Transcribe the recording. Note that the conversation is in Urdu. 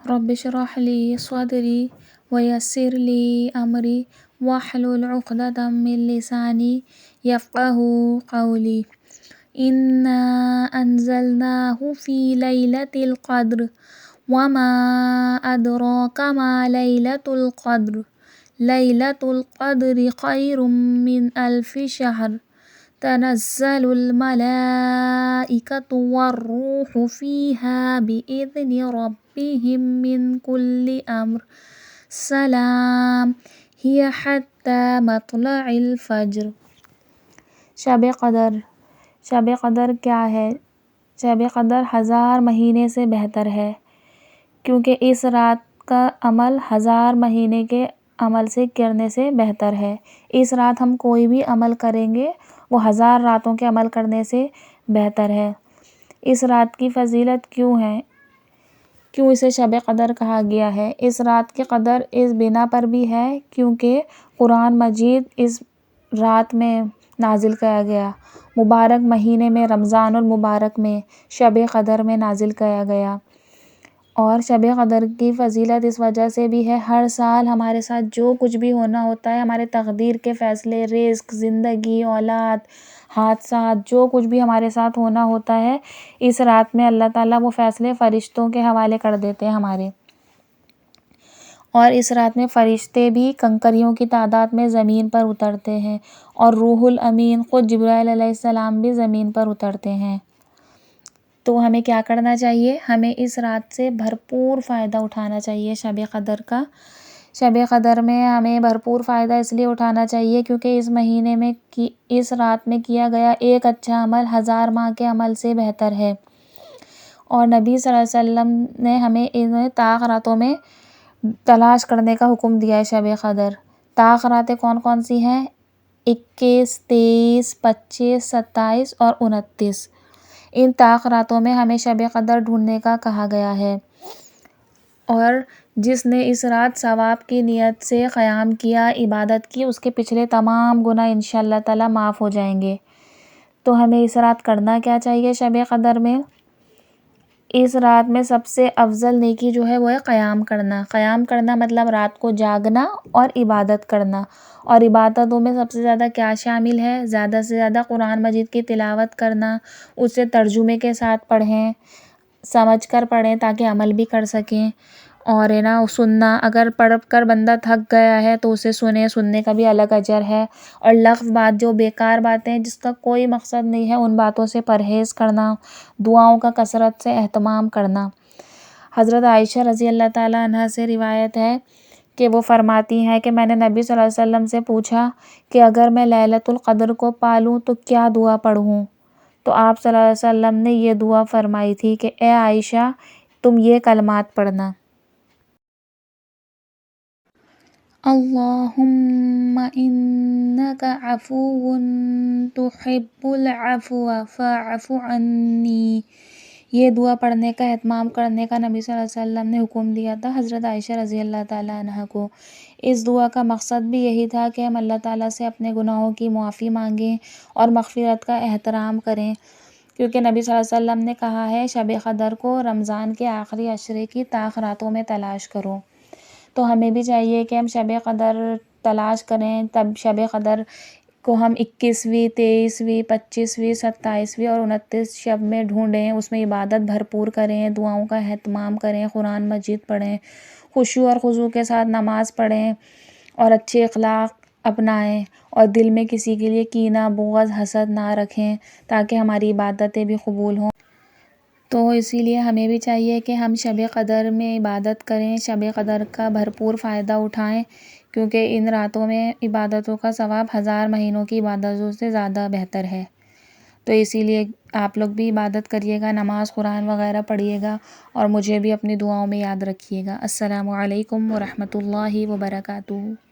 رب اشرح لي صدري ويسر لي أمري واحلل عقدة من لساني يفقه قولي. إنا أنزلناه في ليلة القدر وما أدراك ما ليلة القدر ليلة القدر خير من 1000 شهر تنزل الملائكة والروح فيها بإذن ربهم من كل أمر سلام هي حتى مطلع الفجر۔ شب قدر کیا ہے؟ شب قدر 1000 مہینے سے بہتر ہے، کیونکہ اس رات کا عمل 1000 مہینے کے عمل سے کرنے سے بہتر ہے۔ اس رات ہم کوئی بھی عمل کریں گے وہ 1000 راتوں کے عمل کرنے سے بہتر ہے۔ اس رات کی فضیلت کیوں ہے؟ کیوں اسے شب قدر کہا گیا ہے؟ اس رات کی قدر اس بنا پر بھی ہے کیونکہ قرآن مجید اس رات میں نازل کیا گیا، مبارک مہینے میں، رمضان المبارک میں شب قدر میں نازل کیا گیا۔ اور شب قدر کی فضیلت اس وجہ سے بھی ہے، ہر سال ہمارے ساتھ جو کچھ بھی ہونا ہوتا ہے، ہمارے تقدیر کے فیصلے، رزق، زندگی، اولاد، حادثات، جو کچھ بھی ہمارے ساتھ ہونا ہوتا ہے، اس رات میں اللہ تعالیٰ وہ فیصلے فرشتوں کے حوالے کر دیتے ہیں ہمارے۔ اور اس رات میں فرشتے بھی کنکریوں کی تعداد میں زمین پر اترتے ہیں، اور روح الامین خود جبرائیل علیہ السلام بھی زمین پر اترتے ہیں۔ تو ہمیں کیا کرنا چاہیے؟ ہمیں اس رات سے بھرپور فائدہ اٹھانا چاہیے شب قدر کا۔ شب قدر میں ہمیں بھرپور فائدہ اس لیے اٹھانا چاہیے کیونکہ اس مہینے میں اس رات میں کیا گیا ایک اچھا عمل 1000 ماہ کے عمل سے بہتر ہے۔ اور نبی صلی اللہ علیہ وسلم نے ہمیں انہیں طاق راتوں میں تلاش کرنے کا حکم دیا ہے شب قدر۔ طاق راتیں کون کون سی ہیں؟ 21، 23، 25، 27 اور 29۔ ان طاق راتوں میں ہمیں شب قدر ڈھونڈنے کا کہا گیا ہے، اور جس نے اس رات ثواب کی نیت سے قیام کیا، عبادت کی، اس کے پچھلے تمام گناہ انشاءاللہ تعالیٰ معاف ہو جائیں گے۔ تو ہمیں اس رات کرنا کیا چاہیے شب قدر میں؟ اس رات میں سب سے افضل نیکی جو ہے وہ ہے قیام کرنا۔ قیام کرنا مطلب رات کو جاگنا اور عبادت کرنا۔ اور عبادتوں میں سب سے زیادہ کیا شامل ہے؟ زیادہ سے زیادہ قرآن مجید کی تلاوت کرنا، اسے ترجمے کے ساتھ پڑھیں، سمجھ کر پڑھیں تاکہ عمل بھی کر سکیں، اور سننا، اگر پڑھ کر بندہ تھک گیا ہے تو اسے سننے کا بھی الگ اجر ہے۔ اور لغو بات، جو بیکار باتیں جس کا کوئی مقصد نہیں ہے، ان باتوں سے پرہیز کرنا، دعاؤں کا کثرت سے اہتمام کرنا۔ حضرت عائشہ رضی اللہ تعالیٰ عنہا سے روایت ہے کہ وہ فرماتی ہیں کہ میں نے نبی صلی اللہ علیہ وسلم سے پوچھا کہ اگر میں لیلۃ القدر کو پالوں تو کیا دعا پڑھوں؟ تو آپ صلی اللہ علیہ وسلم نے یہ دعا فرمائی تھی کہ اے عائشہ، تم یہ کلمات پڑھنا: اللہم انک عفو تحب العفو فاعف عنی۔ یہ دعا پڑھنے کا اہتمام کرنے کا نبی صلی اللہ علیہ وسلم نے حکم دیا تھا حضرت عائشہ رضی اللہ تعالیٰ عنہا کو۔ اس دعا کا مقصد بھی یہی تھا کہ ہم اللہ تعالیٰ سے اپنے گناہوں کی معافی مانگیں اور مغفرت کا احترام کریں، کیونکہ نبی صلی اللہ علیہ وسلم نے کہا ہے شب قدر کو رمضان کے آخری عشرے کی طاق راتوں میں تلاش کرو۔ تو ہمیں بھی چاہیے کہ ہم شب قدر تلاش کریں، تب شب قدر کو ہم 21ویں، 23ویں، 25ویں، 27ویں اور 29 شب میں ڈھونڈیں، اس میں عبادت بھرپور کریں، دعاؤں کا اہتمام کریں، قرآن مجید پڑھیں، خشوع اور خضوع کے ساتھ نماز پڑھیں اور اچھے اخلاق اپنائیں، اور دل میں کسی کے لیے کینہ، بغض، حسد نہ رکھیں تاکہ ہماری عبادتیں بھی قبول ہوں۔ تو اسی لیے ہمیں بھی چاہیے کہ ہم شب قدر میں عبادت کریں، شب قدر کا بھرپور فائدہ اٹھائیں، کیونکہ ان راتوں میں عبادتوں کا ثواب 1000 مہینوں کی عبادتوں سے زیادہ بہتر ہے۔ تو اسی لیے آپ لوگ بھی عبادت کریے گا، نماز قرآن وغیرہ پڑھیے گا، اور مجھے بھی اپنی دعاؤں میں یاد رکھیے گا۔ السلام علیکم ورحمۃ اللہ وبرکاتہ۔